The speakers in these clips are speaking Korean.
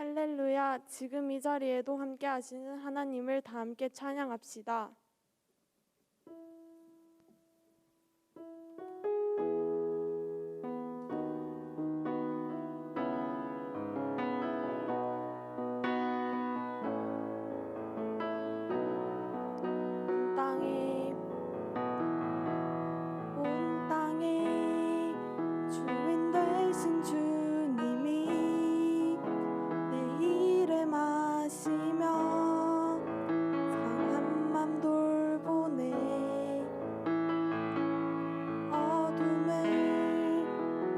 할렐루야. 지금 이 자리에도 함께 하시는 하나님을 다 함께 찬양합시다. 온 땅에 주인 되신 주님이 내 이름 아시며 상한 맘 돌보네. 어둠을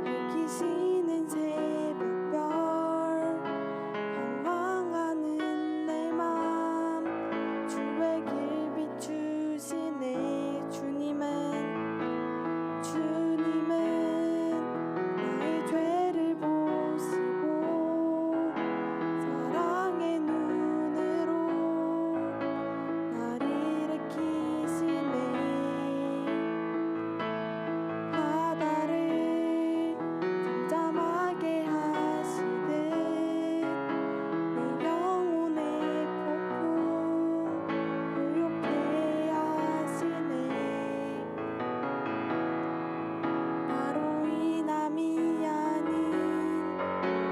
밝히시는 새벽별 방황하는 내 맘 주의 길 비추시네. 주님은 나의 죄를 보시고 사랑의 눈으로 나를 일으키시네. 바다를 잠잠하게 하시듯 내 영혼의 폭풍 고요케 하시네. 나로 인함이 아닌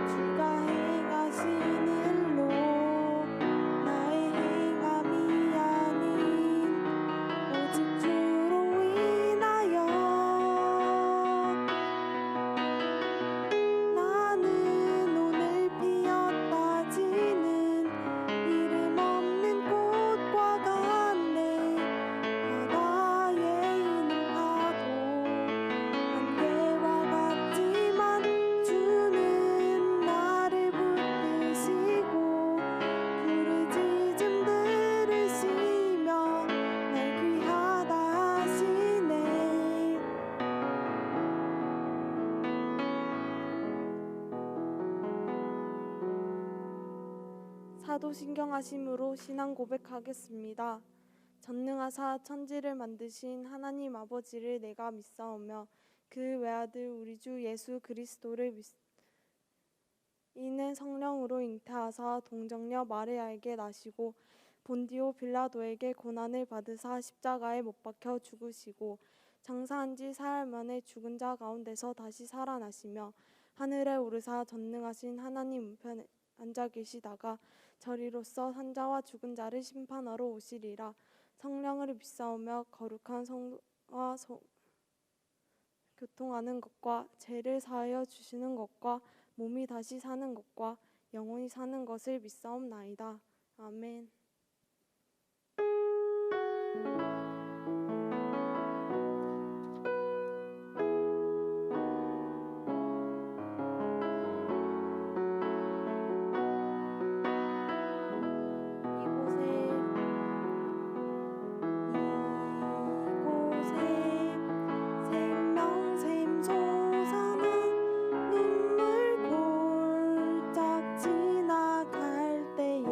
주가 행하신 일로 나의 행함이 아닌 오직 주로 인하여 나는 오늘 피었다 지는 이름 없는 꽃과 같네. 바다에 있는 파도 안개와 같지만 주는 나를 붙드시고 부르짖음 들으시며 날 귀하다 하시네. 사도신경하심으로 신앙 고백하겠습니다. 전능하사 천지를 만드신 하나님 아버지를 내가 믿사오며 그 외아들 우리 주 예수 그리스도를 이는 성령으로 잉태하사 동정녀 마리아에게 나시고 본디오 빌라도에게 고난을 받으사 십자가에 못 박혀 죽으시고 장사한 지 사흘 만에 죽은 자 가운데서 다시 살아나시며 하늘에 오르사 전능하신 하나님 우편에 앉아 계시다가 저리로서 산자와 죽은 자를 심판하러 오시리라. 성령을 믿사오며 거룩한 성도와 교통하는 것과 죄를 사하여 주시는 것과 몸이 다시 사는 것과 영원히 사는 것을 믿사옵나이다. 아멘. 이곳에 생명샘 솟아나 눈물 골짝 지나갈 때에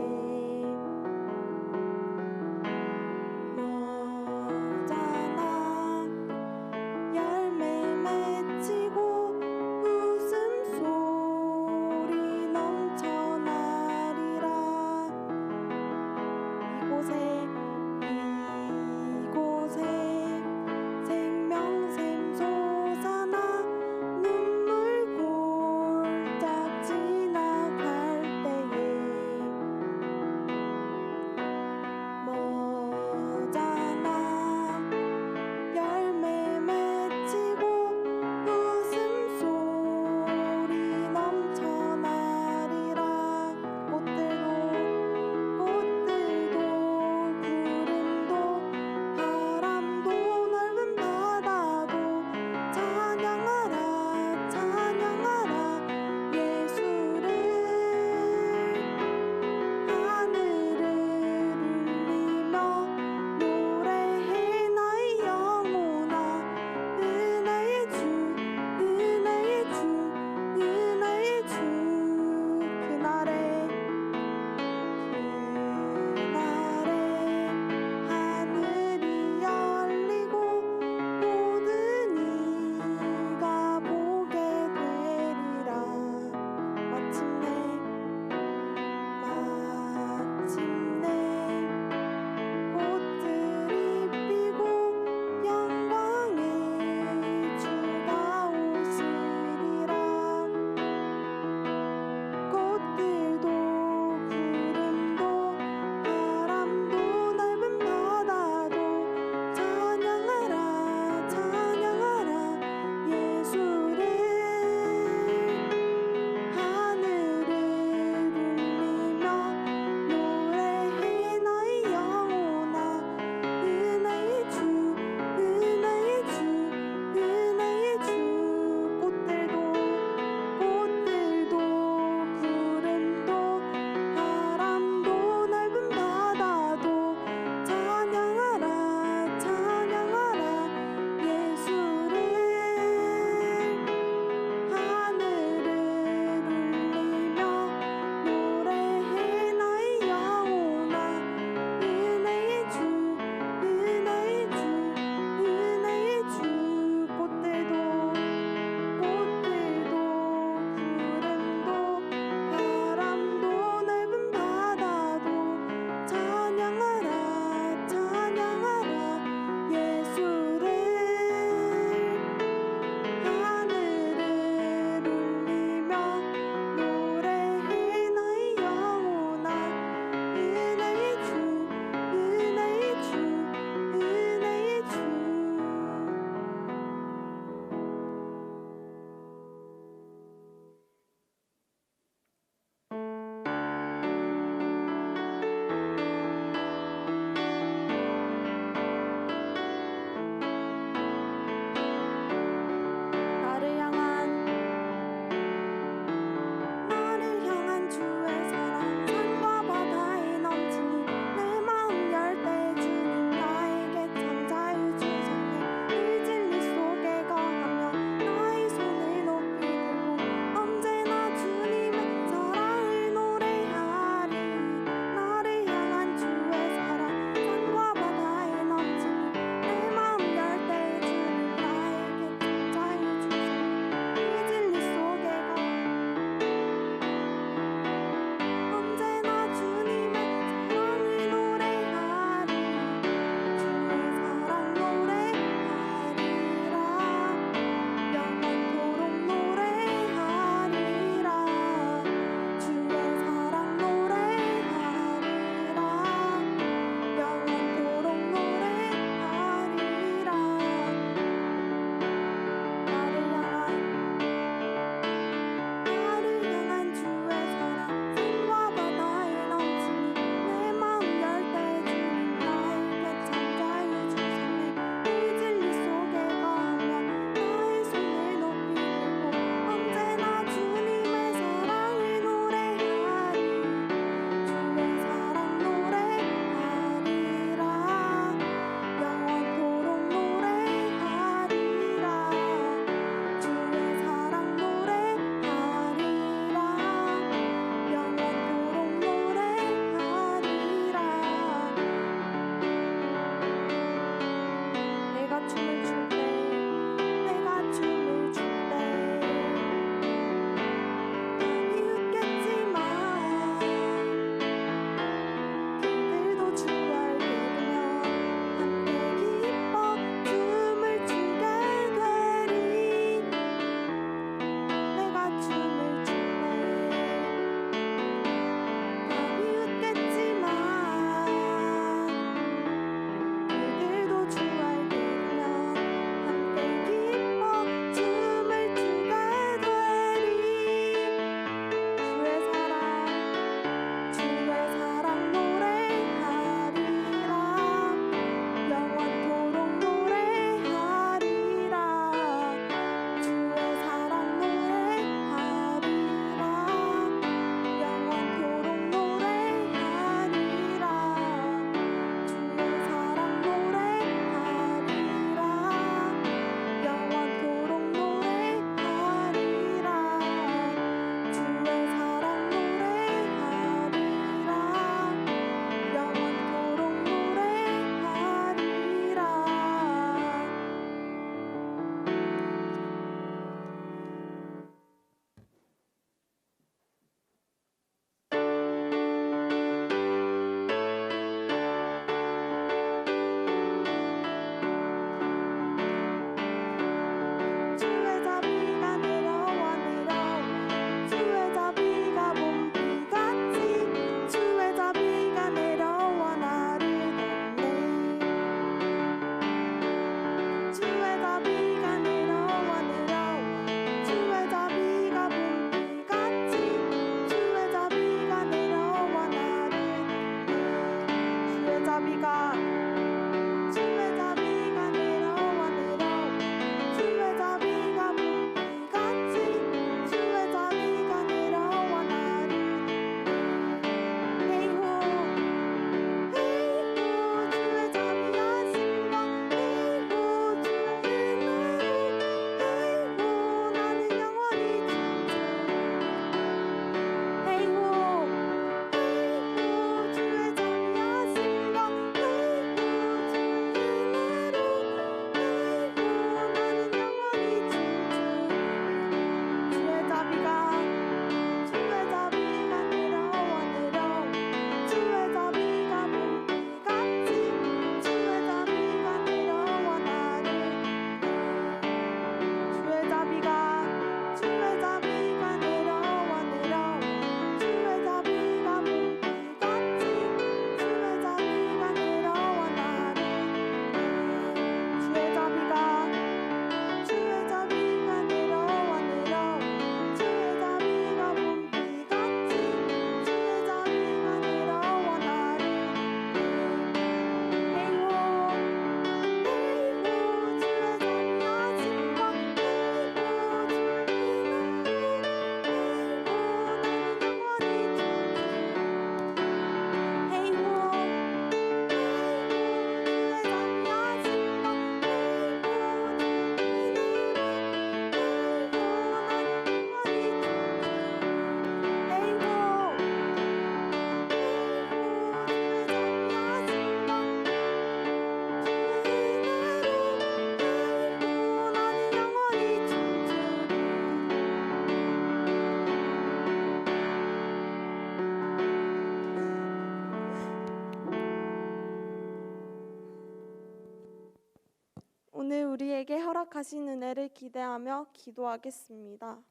허락하신 은혜를 기대하며 기도하겠습니다.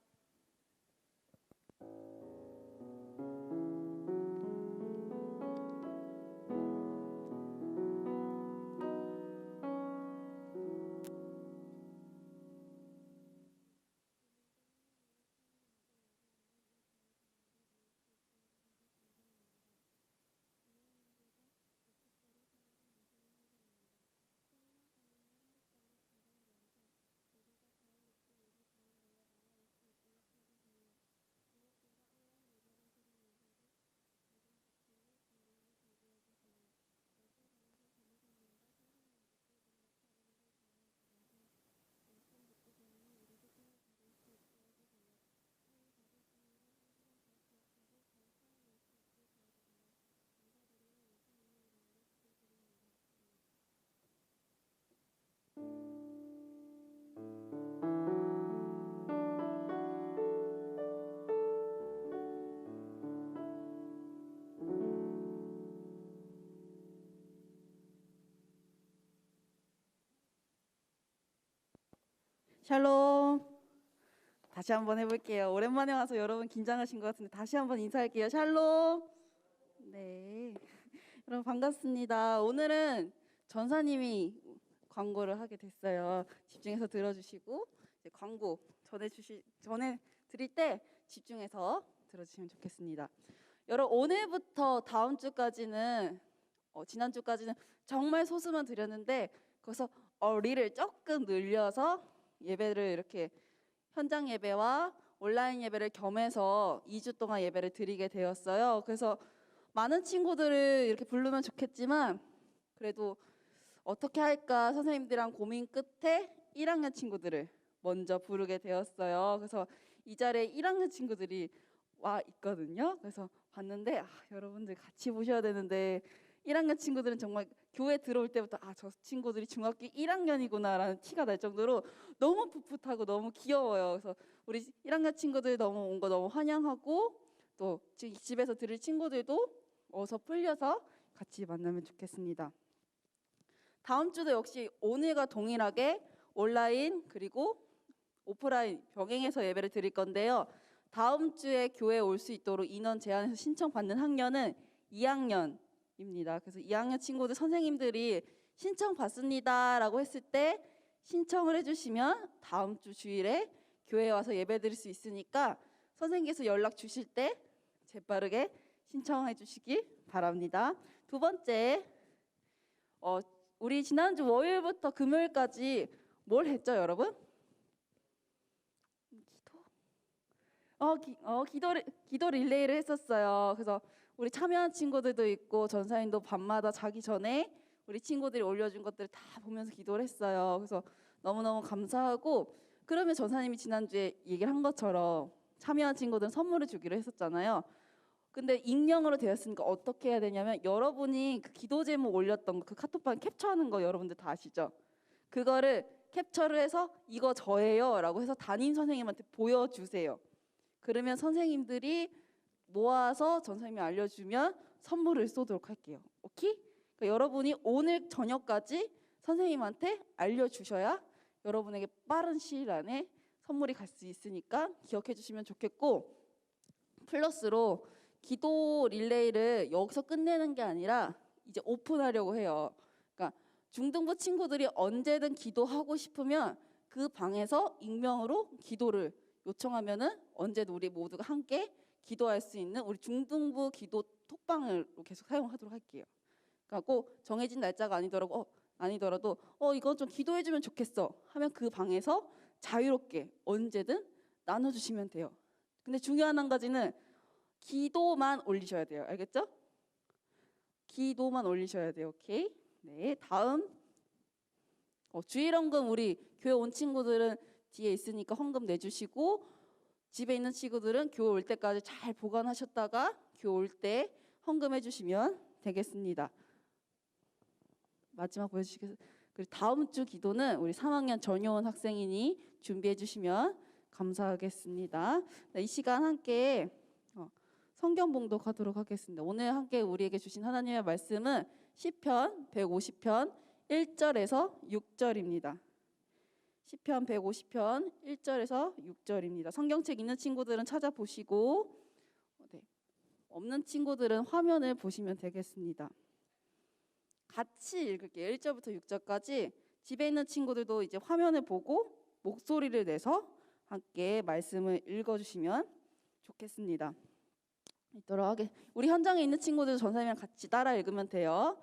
샬롬. 다시 한번 해볼게요. 오랜만에 와서 여러분 긴장하신 것 같은데 다시 한번 인사할게요. 샬롬. 네, 여러분 반갑습니다. 오늘은 전사님이 광고를 하게 됐어요. 집중해서 들어주시고 이제 광고 전해 드릴 때 집중해서 들어주시면 좋겠습니다. 여러분 오늘부터 다음 주까지는 지난주까지는 정말 소수만 드렸는데 거기서 리를 조금 늘려서 예배를 이렇게 현장 예배와 온라인 예배를 겸해서 2주 동안 예배를 드리게 되었어요. 그래서 많은 친구들을 이렇게 부르면 좋겠지만 그래도 어떻게 할까 선생님들이랑 고민 끝에 1학년 친구들을 먼저 부르게 되었어요. 그래서 이 자리에 1학년 친구들이 와 있거든요. 그래서 봤는데 여러분들 같이 보셔야 되는데 1학년 친구들은 정말 교회 들어올 때부터 저 친구들이 중학교 1학년이구나라는 티가 날 정도로 너무 풋풋하고 너무 귀여워요. 그래서 우리 1학년 친구들 너무 온 거 너무 환영하고 또 집에서 들을 친구들도 어서 풀려서 같이 만나면 좋겠습니다. 다음 주도 역시 오늘과 동일하게 온라인 그리고 오프라인 병행해서 예배를 드릴 건데요. 다음 주에 교회에 올 수 있도록 인원 제한해서 신청받는 학년은 2학년입니다. 그래서 2학년 친구들 선생님들이 신청받습니다 라고 했을 때 신청을 해주시면 다음 주 주일에 교회에 와서 예배 드릴 수 있으니까 선생님께서 연락 주실 때 재빠르게 신청해 주시기 바랍니다. 두 번째, 우리 지난주 월요일부터 금요일까지 뭘 했죠, 여러분? 기도 릴레이를 했었어요. 그래서 우리 참여한 친구들도 있고 전사님도 밤마다 자기 전에 우리 친구들이 올려준 것들을 다 보면서 기도를 했어요. 그래서 너무너무 감사하고 그러면 전사님이 지난주에 얘기를 한 것처럼 참여한 친구들은 선물을 주기로 했었잖아요. 근데 익명으로 되었으니까 어떻게 해야 되냐면 여러분이 그 기도 제목 올렸던 그 카톡방 캡처하는 거 여러분들 다 아시죠? 그거를 캡처를 해서 이거 저예요 라고 해서 담임 선생님한테 보여주세요. 그러면 선생님들이 모아서 전사님이 알려주면 선물을 쏘도록 할게요. 오케이? 그러니까 여러분이 오늘 저녁까지 선생님한테 알려주셔야 여러분에게 빠른 시일 안에 선물이 갈 수 있으니까 기억해 주시면 좋겠고 플러스로 기도 릴레이를 여기서 끝내는 게 아니라 이제 오픈하려고 해요. 그러니까 중등부 친구들이 언제든 기도하고 싶으면 그 방에서 익명으로 기도를 요청하면은 언제든 우리 모두가 함께 기도할 수 있는 우리 중등부 기도 톡방을 계속 사용하도록 할게요. 그러니까 꼭 정해진 날짜가 아니더라도 이건 좀 기도해주면 좋겠어 하면 그 방에서 자유롭게 언제든 나눠주시면 돼요. 근데 중요한 한 가지는 기도만 올리셔야 돼요. 알겠죠? 기도만 올리셔야 돼요. 오케이? 네, 다음 주일 헌금 우리 교회 온 친구들은 뒤에 있으니까 헌금 내주시고 집에 있는 친구들은 교회 올 때까지 잘 보관하셨다가 교회 올 때 헌금해 주시면 되겠습니다. 마지막 보여주시겠어요? 그리고 다음 주 기도는 우리 3학년 전효원 학생이니 준비해 주시면 감사하겠습니다. 네, 이 시간 함께 성경 봉독하도록 하겠습니다. 오늘 함께 우리에게 주신 하나님의 말씀은 시편 150편 1절에서 6절입니다. 시편 150편 1절에서 6절입니다. 성경책 있는 친구들은 찾아보시고 네, 없는 친구들은 화면을 보시면 되겠습니다. 같이 읽을게요. 1절부터 6절까지. 집에 있는 친구들도 이제 화면을 보고 목소리를 내서 함께 말씀을 읽어주시면 좋겠습니다. 우리 현장에 있는 친구들 전사님이랑 같이 따라 읽으면 돼요.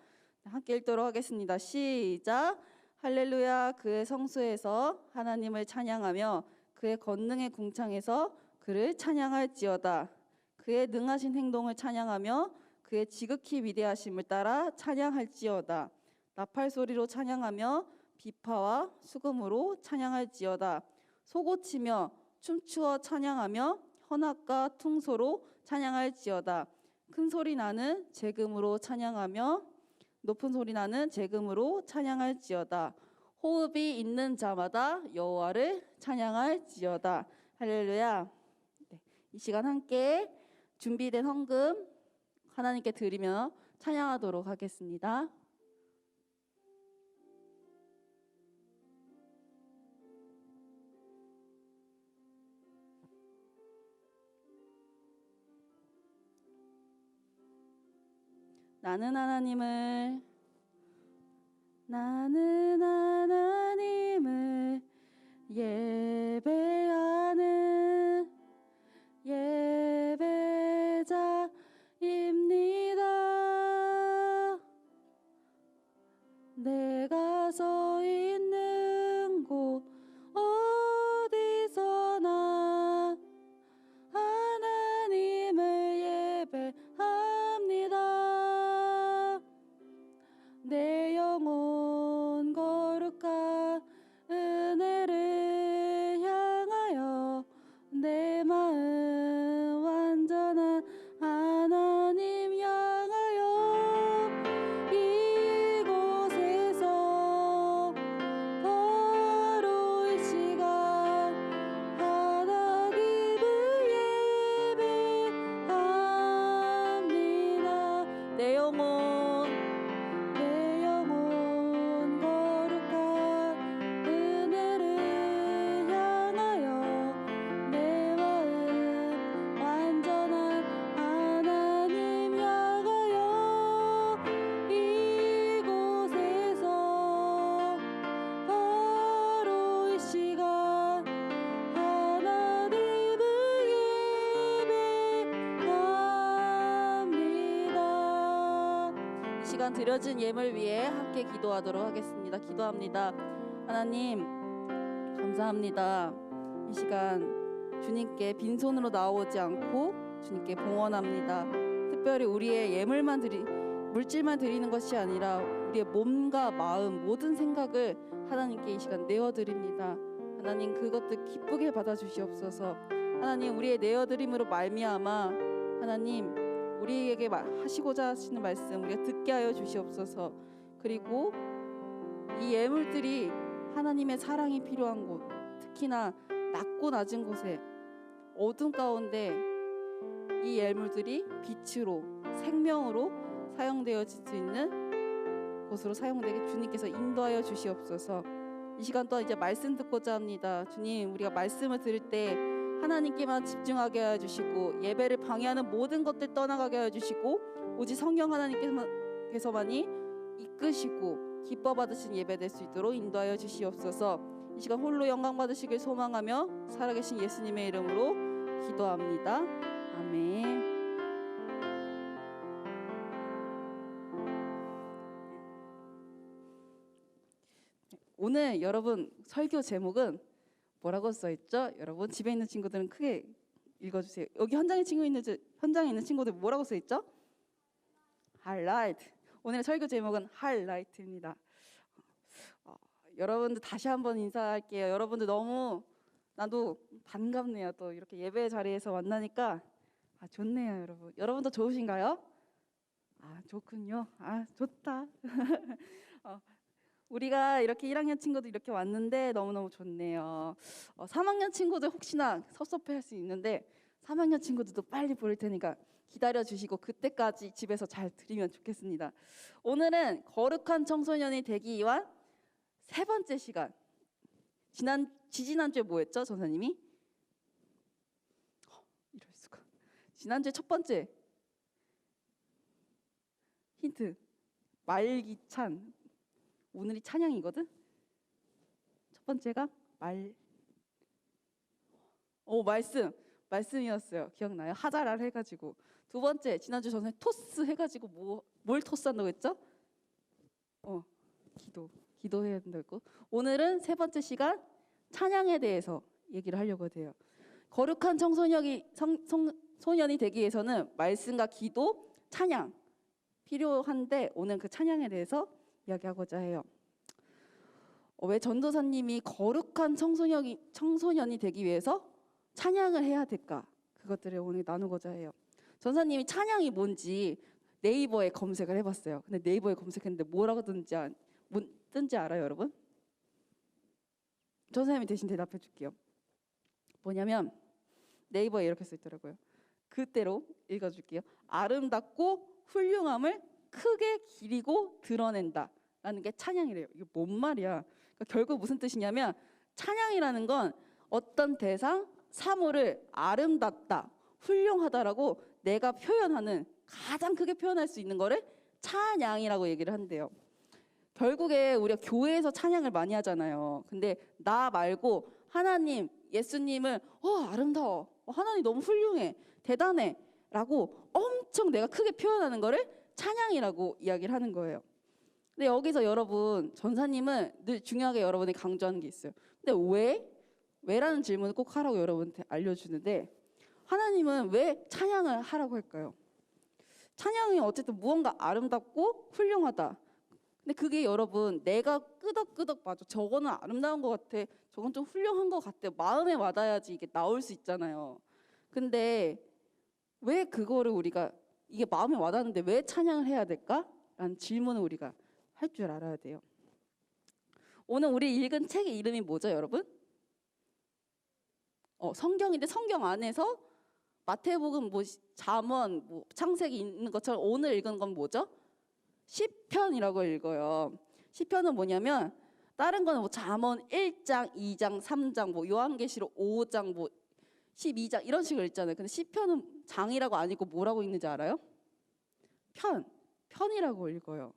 함께 읽도록 하겠습니다. 시작. 할렐루야. 그의 성소에서 하나님을 찬양하며 그의 권능의 궁창에서 그를 찬양할지어다. 그의 능하신 행동을 찬양하며 그의 지극히 위대하심을 따라 찬양할지어다. 나팔 소리로 찬양하며 비파와 수금으로 찬양할지어다. 소고치며 춤추어 찬양하며 현악과 퉁소로 찬양할지어다. 큰 소리 나는 재금으로 찬양하며 높은 소리 나는 재금으로 찬양할지어다. 호흡이 있는 자마다 여호와를 찬양할지어다. 할렐루야. 네, 이 시간 함께 준비된 헌금 하나님께 드리며 찬양하도록 하겠습니다. 나는 하나님을 예배하는 예배자입니다. 내가 서 있는 곳 어디서나 하나님을 예배합니다. 내 영혼 거룩한 은혜를 향하여 내 마음 완전한 하나님 향하여 이곳에서 바로 이 시간 하나님을 예배합니다. 내 영혼 거룩한 은혜를 향하여 내 마음 완전한 하나님 향하여 이곳에서 바로 이 시간 하나님을 예배합니다. 이 시간 드려진 예물 위해 함께 기도하도록 하겠습니다. 기도합니다. 하나님 감사합니다. 이 시간 주님께 빈손으로 나오지 않고 주님께 봉헌합니다. 특별히 우리의 예물만 물질만 드리는 것이 아니라 우리의 몸과 마음 모든 생각을 하나님께 이 시간 내어드립니다. 하나님 그것들 기쁘게 받아주시옵소서. 하나님 우리의 내어드림으로 말미암아 하나님 우리에게 하시고자 하시는 말씀 우리가 듣게 하여 주시옵소서. 그리고 이 예물들이 하나님의 사랑이 필요한 곳, 특히나 낮고 낮은 곳에 어둠 가운데 이 예물들이 빛으로 생명으로 사용되어질 수 있는 곳으로 사용되게 주님께서 인도하여 주시옵소서. 이 시간 또한 이제 말씀 듣고자 합니다. 주님 우리가 말씀을 들을 때 하나님께만 집중하게 하여 주시고 예배를 방해하는 모든 것들 떠나가게 하여 주시고 오직 성령 하나님께서만이 이끄시고 기뻐 받으신 예배 될 수 있도록 인도하여 주시옵소서. 이 시간 홀로 영광 받으시길 소망하며 살아계신 예수님의 이름으로 기도합니다. 아멘. 오늘 여러분 설교 제목은 뭐라고 써있죠? 여러분 집에 있는 친구들은 크게 읽어주세요. 여기 현장에 있는 친구들 뭐라고 써있죠? 하이라이트. 오늘의 설교 제목은 하이라이트입니다. 여러분들 다시 한번 인사할게요. 여러분들 나도 반갑네요. 또 이렇게 예배 자리에서 만나니까 좋네요, 여러분. 여러분도 좋으신가요? 좋군요. 좋다. 우리가 이렇게 1학년 친구들 이렇게 왔는데 너무너무 좋네요. 3학년 친구들 혹시나 섭섭해할 수 있는데 3학년 친구들도 빨리 부를 테니까 기다려주시고 그때까지 집에서 잘 들으면 좋겠습니다. 오늘은 거룩한 청소년이 되기 위한 세 번째 시간 지지난주에 뭐 했죠, 전사님이? 이럴 수가. 지난주에 첫 번째 힌트. 말기찬. 오늘이 찬양이거든. 첫 번째가 말씀이었어요. 기억나요? 하자랄 해가지고. 두 번째 지난주 전사님 토스 해가지고 뭘 토스한다고 했죠? 기도해야 된다고. 오늘은 세 번째 시간 찬양에 대해서 얘기를 하려고 해요. 거룩한 소년이 되기 위해서는 말씀과 기도, 찬양 필요한데 오늘 그 찬양에 대해서 이야기하고자 해요. 왜 전도사님이 거룩한 청소년이 되기 위해서 찬양을 해야 될까? 그것들을 오늘 나누고자 해요. 전사님이 찬양이 뭔지 네이버에 검색을 해봤어요. 근데 네이버에 검색했는데 뭐라고 뜬지 알아요, 여러분? 전사님이 대신 대답해 줄게요. 뭐냐면 네이버에 이렇게 써 있더라고요. 그대로 읽어줄게요. 아름답고 훌륭함을 크게 기리고 드러낸다 라는 게 찬양이래요. 이게 뭔 말이야? 그러니까 결국 무슨 뜻이냐면 찬양이라는 건 어떤 대상, 사물을 아름답다, 훌륭하다라고 내가 표현하는, 가장 크게 표현할 수 있는 거를 찬양이라고 얘기를 한대요. 결국에 우리가 교회에서 찬양을 많이 하잖아요. 근데 나 말고 하나님, 예수님을 아름다워, 하나님 너무 훌륭해, 대단해 라고 엄청 내가 크게 표현하는 거를 찬양이라고 이야기를 하는 거예요. 근데 여기서 여러분, 전사님은 늘 중요하게 여러분이 강조하는 게 있어요. 근데 왜라는 질문을 꼭 하라고 여러분한테 알려주는데, 하나님은 왜 찬양을 하라고 할까요? 찬양이 어쨌든 무언가 아름답고 훌륭하다. 근데 그게 여러분, 내가 끄덕끄덕 맞아, 저거는 아름다운 것 같아, 저건 좀 훌륭한 것 같아, 마음에 와닿아야지 이게 나올 수 있잖아요. 근데 왜 그거를 우리가, 이게 마음에 와닿는데 왜 찬양을 해야 될까? 라는 질문을 우리가 할 줄 알아야 돼요. 오늘 우리 읽은 책의 이름이 뭐죠, 여러분? 성경인데 성경 안에서 마태복음, 잠언, 창세기 있는 것처럼 오늘 읽은 건 뭐죠? 시편이라고 읽어요. 시편은 뭐냐면 다른 거는 잠언 1장, 2장, 3장, 요한계시록 5장, 12장 이런 식으로 읽잖아요. 근데 시편은 장이라고 안 읽고 뭐라고 읽는지 알아요? 편이라고 읽어요.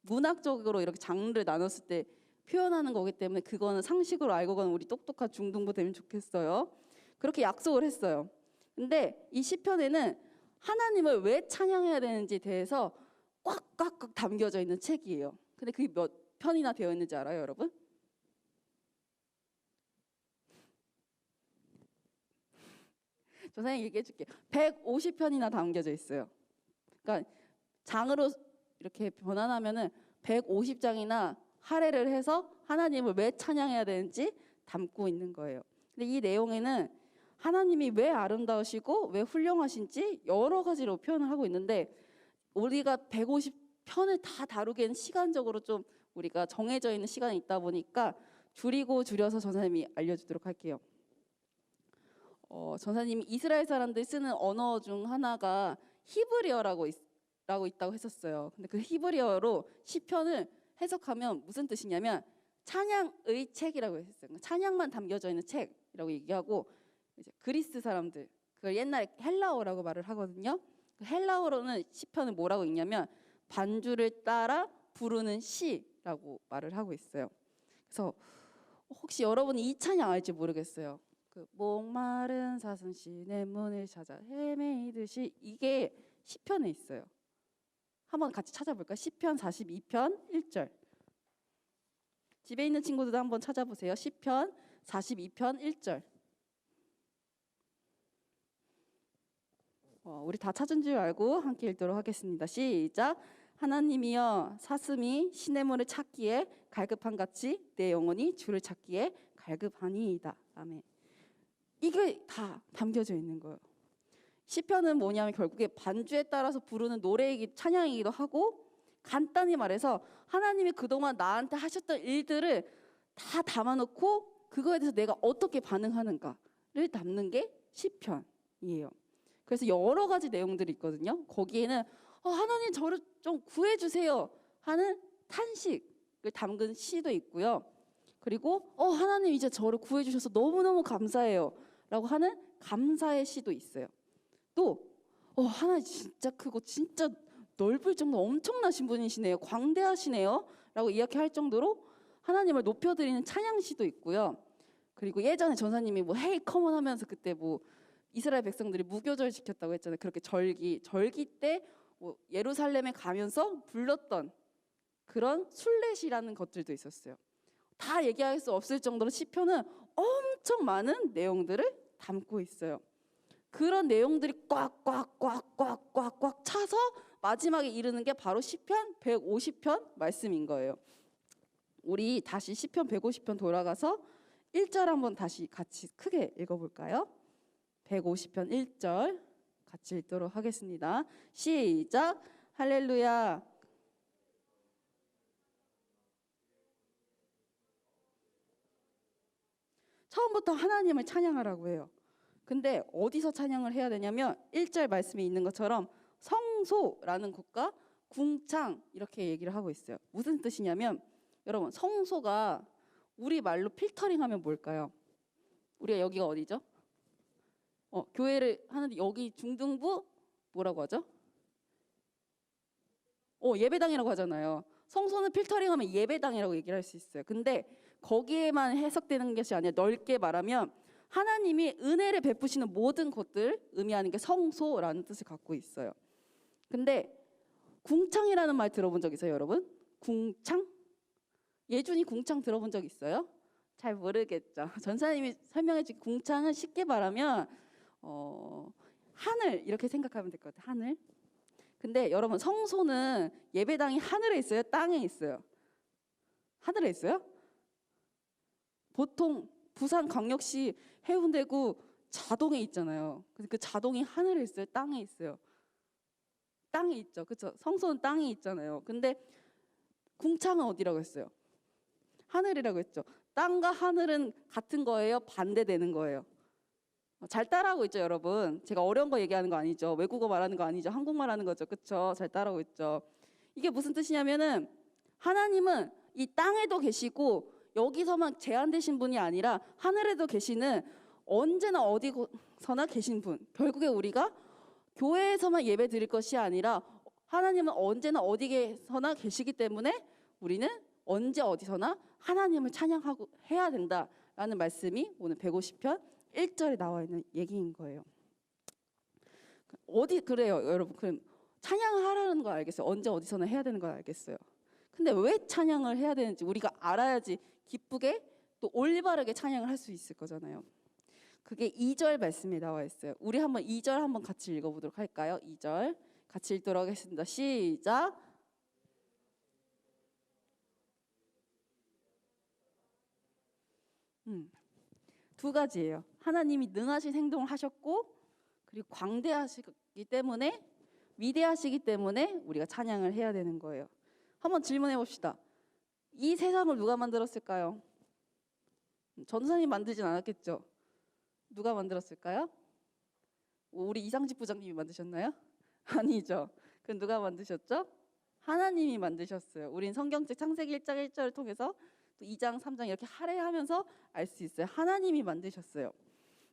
문학적으로 이렇게 장르를 나눴을 때 표현하는 거기 때문에 그거는 상식으로 알고 가는 우리 똑똑한 중등부 되면 좋겠어요. 그렇게 약속을 했어요. 근데 이 시편에는 하나님을 왜 찬양해야 되는지에 대해서 꽉꽉꽉 담겨져 있는 책이에요. 근데 그게 몇 편이나 되어 있는지 알아요, 여러분? 저 선생님 얘기해 줄게요. 150편이나 담겨져 있어요. 그러니까 장으로 이렇게 변환하면은 150장이나 할애를 해서 하나님을 왜 찬양해야 되는지 담고 있는 거예요. 근데 이 내용에는 하나님이 왜 아름다우시고 왜 훌륭하신지 여러 가지로 표현을 하고 있는데, 우리가 150편을 다 다루기에는 시간적으로 좀 우리가 정해져 있는 시간이 있다 보니까 줄여서 전사님이 알려주도록 할게요. 전사님이 이스라엘 사람들이 쓰는 언어 중 하나가 히브리어라고 있다고 했었어요. 근데 그 히브리어로 시편을 해석하면 무슨 뜻이냐면 찬양의 책이라고 했었어요. 찬양만 담겨져 있는 책이라고 얘기하고, 이제 그리스 사람들 그걸 옛날에 헬라어라고 말을 하거든요. 그 헬라어로는 시편을 뭐라고 읽냐면 반주를 따라 부르는 시라고 말을 하고 있어요. 그래서 혹시 여러분이 이 찬양 알지 모르겠어요. 그 목마른 사슴씨 내 문을 찾아 헤매이듯이, 이게 시편에 있어요. 한번 같이 찾아볼까요? 시편 42편 1절. 집에 있는 친구들도 한번 찾아보세요. 시편 42편 1절. 우리 다 찾은 줄 알고 함께 읽도록 하겠습니다. 시작. 하나님이여, 사슴이 시냇물을 찾기에 갈급한 같이 내 영혼이 주를 찾기에 갈급하니이다. 아멘. 이게 다 담겨져 있는 거예요. 시편은 뭐냐면 결국에 반주에 따라서 부르는 찬양이기도 하고, 간단히 말해서 하나님이 그동안 나한테 하셨던 일들을 다 담아놓고 그거에 대해서 내가 어떻게 반응하는가를 담는 게 시편이에요. 그래서 여러 가지 내용들이 있거든요. 거기에는 하나님 저를 좀 구해주세요 하는 탄식을 담근 시도 있고요. 그리고 하나님 이제 저를 구해주셔서 너무너무 감사해요 라고 하는 감사의 시도 있어요. 또 하나님 진짜 크고 진짜 넓을 정도 엄청나신 분이시네요, 광대하시네요 라고 이야기할 정도로 하나님을 높여드리는 찬양시도 있고요. 그리고 예전에 전사님이 뭐 헤이 컴온 하면서 그때 뭐 이스라엘 백성들이 무교절 지켰다고 했잖아요. 그렇게 절기 때 뭐 예루살렘에 가면서 불렀던 그런 순례시라는 것들도 있었어요. 다 얘기할 수 없을 정도로 시편은 엄청 많은 내용들을 담고 있어요. 그런 내용들이 꽉꽉꽉꽉꽉꽉 차서 마지막에 이르는 게 바로 시편 150편 말씀인 거예요. 우리 다시 시편 150편 돌아가서 1절 한번 다시 같이 크게 읽어볼까요? 150편 1절 같이 읽도록 하겠습니다. 시작. 할렐루야. 처음부터 하나님을 찬양하라고 해요. 근데 어디서 찬양을 해야 되냐면 1절 말씀에 있는 것처럼 성소라는 곳과 궁창 이렇게 얘기를 하고 있어요. 무슨 뜻이냐면 여러분, 성소가 우리 말로 필터링하면 뭘까요? 우리가 여기가 어디죠? 교회를 하는데 여기 중등부 뭐라고 하죠? 예배당이라고 하잖아요. 성소는 필터링하면 예배당이라고 얘기를 할 수 있어요. 근데 거기에만 해석되는 것이 아니라 넓게 말하면 하나님이 은혜를 베푸시는 모든 것들 의미하는 게 성소라는 뜻을 갖고 있어요. 근데 궁창이라는 말 들어본 적 있어요, 여러분? 궁창? 예준이 궁창 들어본 적 있어요? 잘 모르겠죠. 전사님이 설명해 주신 궁창은 쉽게 말하면 하늘 이렇게 생각하면 될 것 같아요. 하늘. 근데 여러분, 성소는 예배당이 하늘에 있어요? 땅에 있어요? 하늘에 있어요? 보통 부산광역시 해운대구 자동에 있잖아요. 그 자동이 하늘에 있어요? 땅에 있어요? 땅에 있죠. 그렇죠? 성소는 땅에 있잖아요. 근데 궁창은 어디라고 했어요? 하늘이라고 했죠. 땅과 하늘은 같은 거예요? 반대되는 거예요? 잘 따라하고 있죠, 여러분? 제가 어려운 거 얘기하는 거 아니죠. 외국어 말하는 거 아니죠. 한국말 하는 거죠. 그렇죠? 잘 따라하고 있죠. 이게 무슨 뜻이냐면은 하나님은 이 땅에도 계시고 여기서만 제한되신 분이 아니라 하늘에도 계시는 언제나 어디서나 계신 분. 결국에 우리가 교회에서만 예배 드릴 것이 아니라 하나님은 언제나 어디에서나 계시기 때문에 우리는 언제 어디서나 하나님을 찬양하고 해야 된다라는 말씀이 오늘 150편 1절에 나와 있는 얘기인 거예요. 그래요, 여러분. 그럼 찬양을 하라는 거 알겠어요. 언제 어디서나 해야 되는 걸 알겠어요. 근데 왜 찬양을 해야 되는지 우리가 알아야지 기쁘게 또 올바르게 찬양을 할 수 있을 거잖아요. 그게 2절 말씀에 나와 있어요. 우리 한번 2절 한번 같이 읽어보도록 할까요? 2절 같이 읽도록 하겠습니다. 시작. 두 가지예요. 하나님이 능하신 행동을 하셨고 그리고 광대하시기 때문에 위대하시기 때문에 우리가 찬양을 해야 되는 거예요. 한번 질문해 봅시다. 이 세상을 누가 만들었을까요? 전사님 만들진 않았겠죠? 누가 만들었을까요? 우리 이상집 부장님이 만드셨나요? 아니죠. 그럼 누가 만드셨죠? 하나님이 만드셨어요. 우린 성경책 창세기 1장 1절을 통해서 또 2장 3장 이렇게 할애하면서 알 수 있어요. 하나님이 만드셨어요.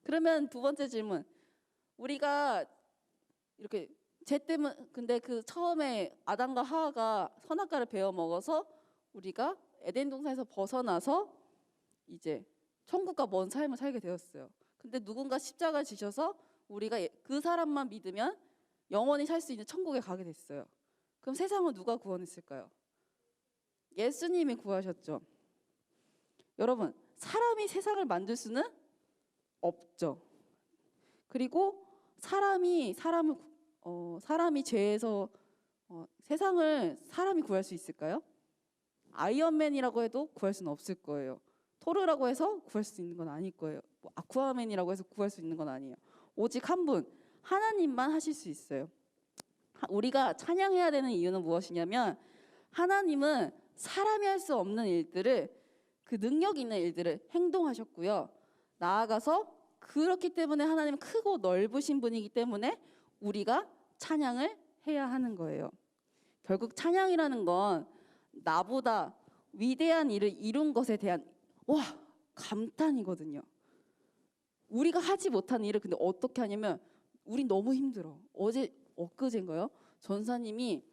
그러면 두 번째 질문. 우리가 이렇게 근데 그 처음에 아담과 하와가 선악과를 베어 먹어서 우리가 에덴 동산에서 벗어나서 이제 천국과 먼 삶을 살게 되었어요. 근데 누군가 십자가 지셔서 우리가 그 사람만 믿으면 영원히 살 수 있는 천국에 가게 됐어요. 그럼 세상을 누가 구원했을까요? 예수님이 구하셨죠. 여러분, 사람이 세상을 만들 수는 없죠. 그리고 사람이 죄에서 세상을 사람이 구할 수 있을까요? 아이언맨이라고 해도 구할 수는 없을 거예요. 토르라고 해서 구할 수 있는 건 아닐 거예요. 아쿠아맨이라고 해서 구할 수 있는 건 아니에요. 오직 한 분, 하나님만 하실 수 있어요. 우리가 찬양해야 되는 이유는 무엇이냐면 하나님은 사람이 할 수 없는 일들을, 그 능력 있는 일들을 행동하셨고요. 나아가서 그렇기 때문에 하나님은 크고 넓으신 분이기 때문에 우리가 찬양을 해야 하는 거예요. 결국 찬양이라는 건 나보다 위대한 일을 이룬 것에 대한 와, 감탄이거든요. 우리가 하지 못한 일을 근데 어떻게 하냐면 우린 너무 힘들어. 엊그제인가요? 전사님이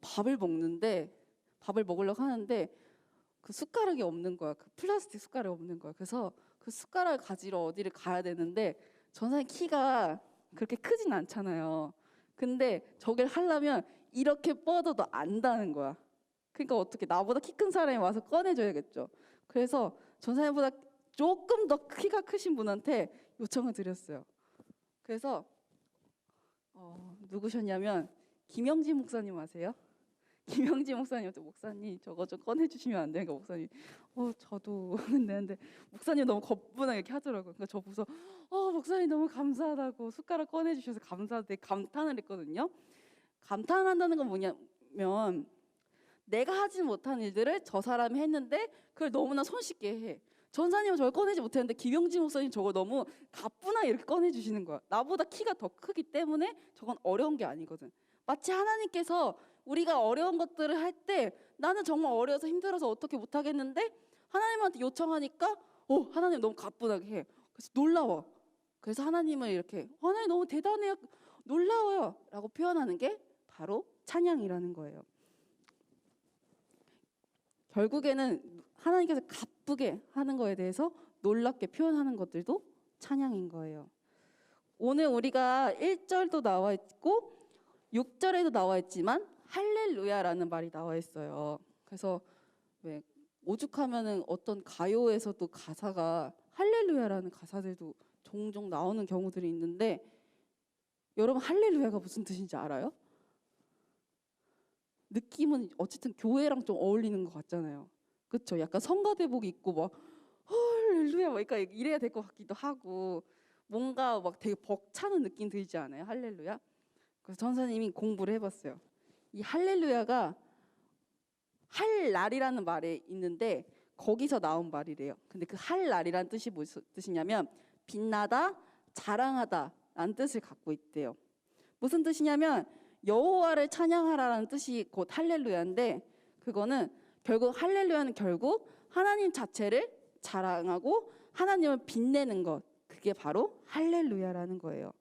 밥을 먹으려고 하는데 그 숟가락이 없는 거야. 그 플라스틱 숟가락이 없는 거야. 그래서 그 숟가락을 가지러 어디를 가야 되는데 전사님 키가 그렇게 크진 않잖아요. 근데 저길 하려면 이렇게 뻗어도 안다는 거야. 그러니까 어떻게 나보다 키 큰 사람이 와서 꺼내줘야겠죠. 그래서 전사님보다 조금 더 키가 크신 분한테 요청을 드렸어요. 그래서 누구셨냐면 김영지 목사님 아세요? 김영지 목사님한테 목사님 저거 좀 꺼내주시면 안 되니까 목사님 저도 근데 목사님 너무 거분하게 이렇게 하더라고요. 그러니까 저 보고서 목사님 너무 감사하다고 숟가락 꺼내주셔서 감사하다고 감탄을 했거든요. 감탄한다는 건 뭐냐면 내가 하지 못한 일들을 저 사람이 했는데 그걸 너무나 손쉽게 해. 전사님은 저걸 꺼내지 못했는데 김영지 목사님 저걸 너무 가뿐하게 이렇게 꺼내주시는 거야. 나보다 키가 더 크기 때문에 저건 어려운 게 아니거든. 마치 하나님께서 우리가 어려운 것들을 할 때 나는 정말 어려워서 힘들어서 어떻게 못하겠는데 하나님한테 요청하니까 하나님 너무 가뿐하게 해. 그래서 놀라워. 그래서 하나님을 이렇게 하나님 너무 대단해요, 놀라워요 라고 표현하는 게 바로 찬양이라는 거예요. 결국에는 하나님께서 가쁘게 하는 거에 대해서 놀랍게 표현하는 것들도 찬양인 거예요. 오늘 우리가 1절도 나와 있고 6절에도 나와 있지만 할렐루야라는 말이 나와 있어요. 그래서 왜 오죽하면은 어떤 가요에서도 가사가 할렐루야라는 가사들도 종종 나오는 경우들이 있는데 여러분 할렐루야가 무슨 뜻인지 알아요? 느낌은 어쨌든 교회랑 좀 어울리는 것 같잖아요. 그렇죠? 약간 성가대복 입고 막 할렐루야 그러니까 이래야 될 것 같기도 하고 뭔가 막 되게 벅차는 느낌 들지 않아요? 할렐루야? 그래서 전사님이 공부를 해봤어요. 이 할렐루야가 할 날이라는 말이 있는데 거기서 나온 말이래요. 근데 그 할 날이라는 뜻이 무슨 뜻이냐면 빛나다, 자랑하다 라는 뜻을 갖고 있대요. 무슨 뜻이냐면 여호와를 찬양하라라는 뜻이 곧 할렐루야인데 그거는 결국 할렐루야는 결국 하나님 자체를 자랑하고 하나님을 빛내는 것, 그게 바로 할렐루야라는 거예요.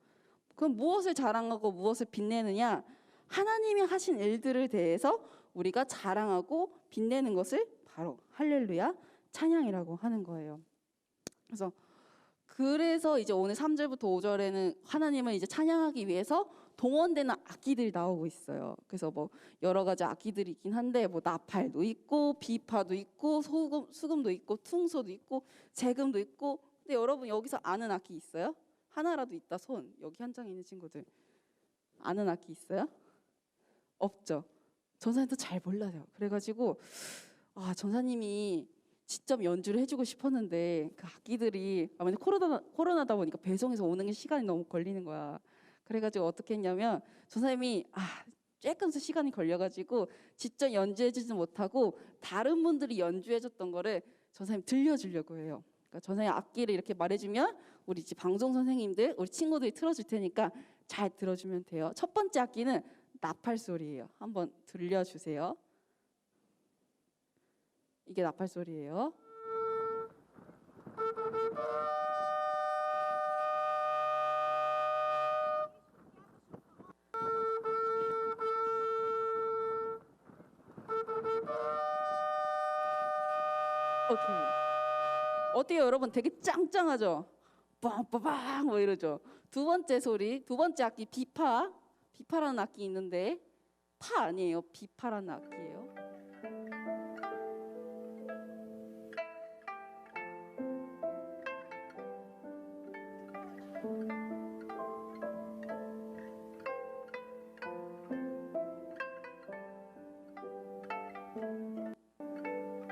그럼 무엇을 자랑하고 무엇을 빛내느냐? 하나님이 하신 일들을 대해서 우리가 자랑하고 빛내는 것을 바로 할렐루야 찬양이라고 하는 거예요. 그래서 이제 오늘 3절부터 5절에는 하나님을 이제 찬양하기 위해서 동원되는 악기들이 나오고 있어요. 그래서 뭐 여러 가지 악기들이 있긴 한데 뭐 나팔도 있고 비파도 있고 수금도 있고 퉁소도 있고 재금도 있고. 근데 여러분 여기서 아는 악기 있어요? 하나라도 있다 손. 여기 현장에 있는 친구들 아는 악기 있어요? 없죠. 전사님도 잘 몰라요. 그래가지고 전사님이 직접 연주를 해주고 싶었는데 그 악기들이 아무래도 코로나다 보니까 배송해서 오는 게 시간이 너무 걸리는 거야. 그래가지고 어떻게 했냐면 전사님이 조금 더 시간이 걸려가지고 직접 연주해주지 못하고 다른 분들이 연주해줬던 거를 전사님 들려주려고 해요. 그러니까 전사님 악기를 이렇게 말해주면 우리 이제 방송 선생님들 우리 친구들이 틀어줄 테니까 잘 들어주면 돼요. 첫 번째 악기는 나팔 소리예요. 한번 들려주세요. 이게 나팔 소리예요. 오케이. 어때요, 여러분? 되게 짱짱하죠? 빵빵빵 뭐 이러죠. 두 번째 소리, 두 번째 악기 비파라는 악기 있는데 파 아니에요. 비파라는 악기예요.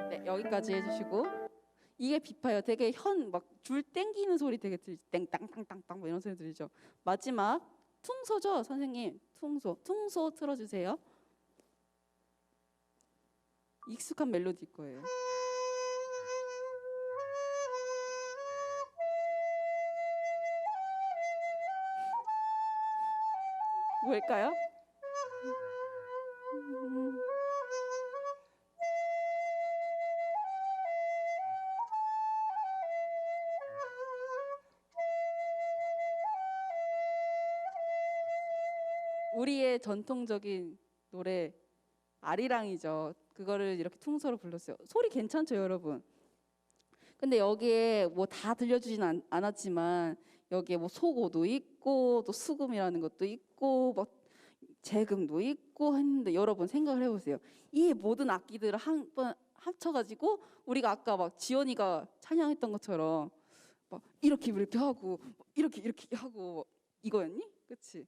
네, 여기까지 해주시고 이게 비파예요. 되게 막 줄 땡기는 소리 되게 들리죠. 땡땅땅땅땅 뭐 이런 소리 들리죠. 마지막 퉁소죠, 선생님. 퉁소 틀어주세요. 익숙한 멜로디일 거예요. 뭘까요? 우리의 전통적인 노래 아리랑이죠. 그거를 이렇게 퉁소로 불렀어요. 소리 괜찮죠, 여러분? 근데 여기에 뭐 다 들려주진 않았지만 여기에 뭐 소고도 있고 또 수금이라는 것도 있고 뭐 재금도 있고 했는데 여러분 생각을 해보세요. 이 모든 악기들을 한 번 합쳐가지고 우리가 아까 막 지연이가 찬양했던 것처럼 막 이렇게 하고 이렇게 하고 이거였니? 그치?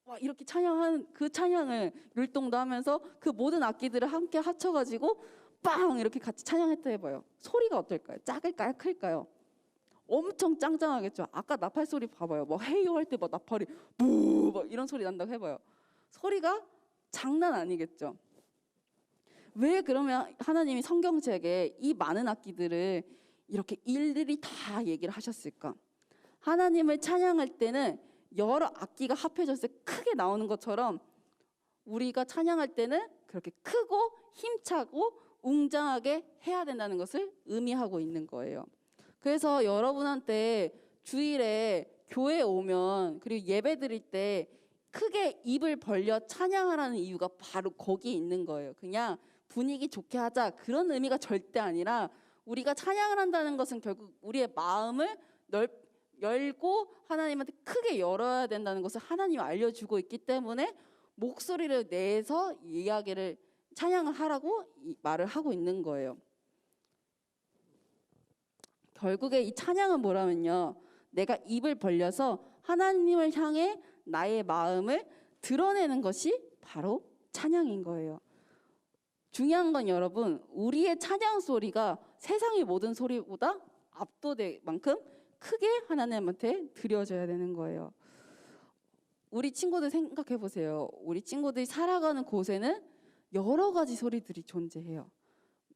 막 이렇게 찬양한 그 찬양을 율동도 하면서 그 모든 악기들을 함께 합쳐가지고 빵 이렇게 같이 찬양했다 해봐요. 소리가 어떨까요? 작을까요? 클까요? 엄청 짱짱하겠죠. 아까 나팔 소리 봐봐요. 막 헤이오 할 때 막 나팔이 부 막 이런 소리 난다고 해봐요. 소리가 장난 아니겠죠. 왜 그러면 하나님이 성경책에 이 많은 악기들을 이렇게 일일이 다 얘기를 하셨을까? 하나님을 찬양할 때는 여러 악기가 합해져서 크게 나오는 것처럼 우리가 찬양할 때는 그렇게 크고 힘차고 웅장하게 해야 된다는 것을 의미하고 있는 거예요. 그래서 여러분한테 주일에 교회에 오면 그리고 예배 드릴 때 크게 입을 벌려 찬양하라는 이유가 바로 거기에 있는 거예요. 그냥 분위기 좋게 하자 그런 의미가 절대 아니라 우리가 찬양을 한다는 것은 결국 우리의 마음을 열고 하나님한테 크게 열어야 된다는 것을 하나님이 알려주고 있기 때문에 목소리를 내서 이야기를 찬양을 하라고 말을 하고 있는 거예요. 결국에 이 찬양은 뭐라면요, 내가 입을 벌려서 하나님을 향해 나의 마음을 드러내는 것이 바로 찬양인 거예요. 중요한 건 여러분, 우리의 찬양 소리가 세상의 모든 소리보다 압도될 만큼 크게 하나님한테 드려져야 되는 거예요. 우리 친구들 생각해 보세요. 우리 친구들이 살아가는 곳에는 여러 가지 소리들이 존재해요.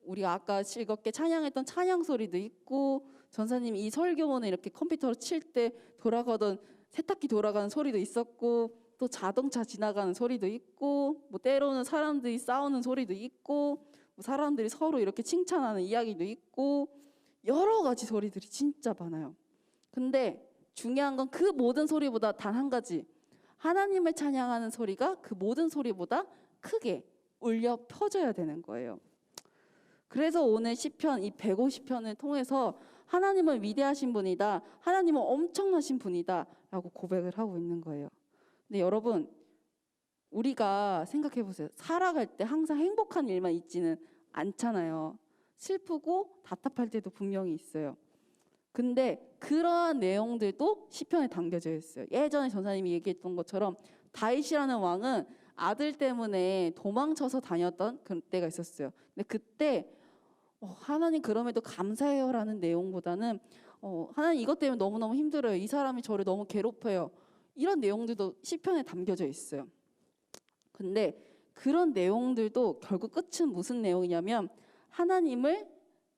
우리가 아까 즐겁게 찬양했던 찬양 소리도 있고, 전사님이 이 설교문을 이렇게 컴퓨터로 칠 때 돌아가던 세탁기 돌아가는 소리도 있었고, 또 자동차 지나가는 소리도 있고, 뭐 때로는 사람들이 싸우는 소리도 있고, 뭐 사람들이 서로 이렇게 칭찬하는 이야기도 있고, 여러 가지 소리들이 진짜 많아요. 근데 중요한 건 그 모든 소리보다 단 한 가지, 하나님을 찬양하는 소리가 그 모든 소리보다 크게 울려 퍼져야 되는 거예요. 그래서 오늘 시편 이 150편을 통해서 하나님은 위대하신 분이다, 하나님은 엄청나신 분이다 라고 고백을 하고 있는 거예요. 근데 여러분, 우리가 생각해 보세요. 살아갈 때 항상 행복한 일만 있지는 않잖아요. 슬프고 답답할 때도 분명히 있어요. 근데 그러한 내용들도 시편에 담겨져 있어요. 예전에 전사님이 얘기했던 것처럼 다윗이라는 왕은 아들 때문에 도망쳐서 다녔던 그런 때가 있었어요. 근데 그때 하나님 그럼에도 감사해요라는 내용보다는 하나님 이것 때문에 너무너무 힘들어요. 이 사람이 저를 너무 괴롭혀요. 이런 내용들도 시편에 담겨져 있어요. 근데 그런 내용들도 결국 끝은 무슨 내용이냐면 하나님을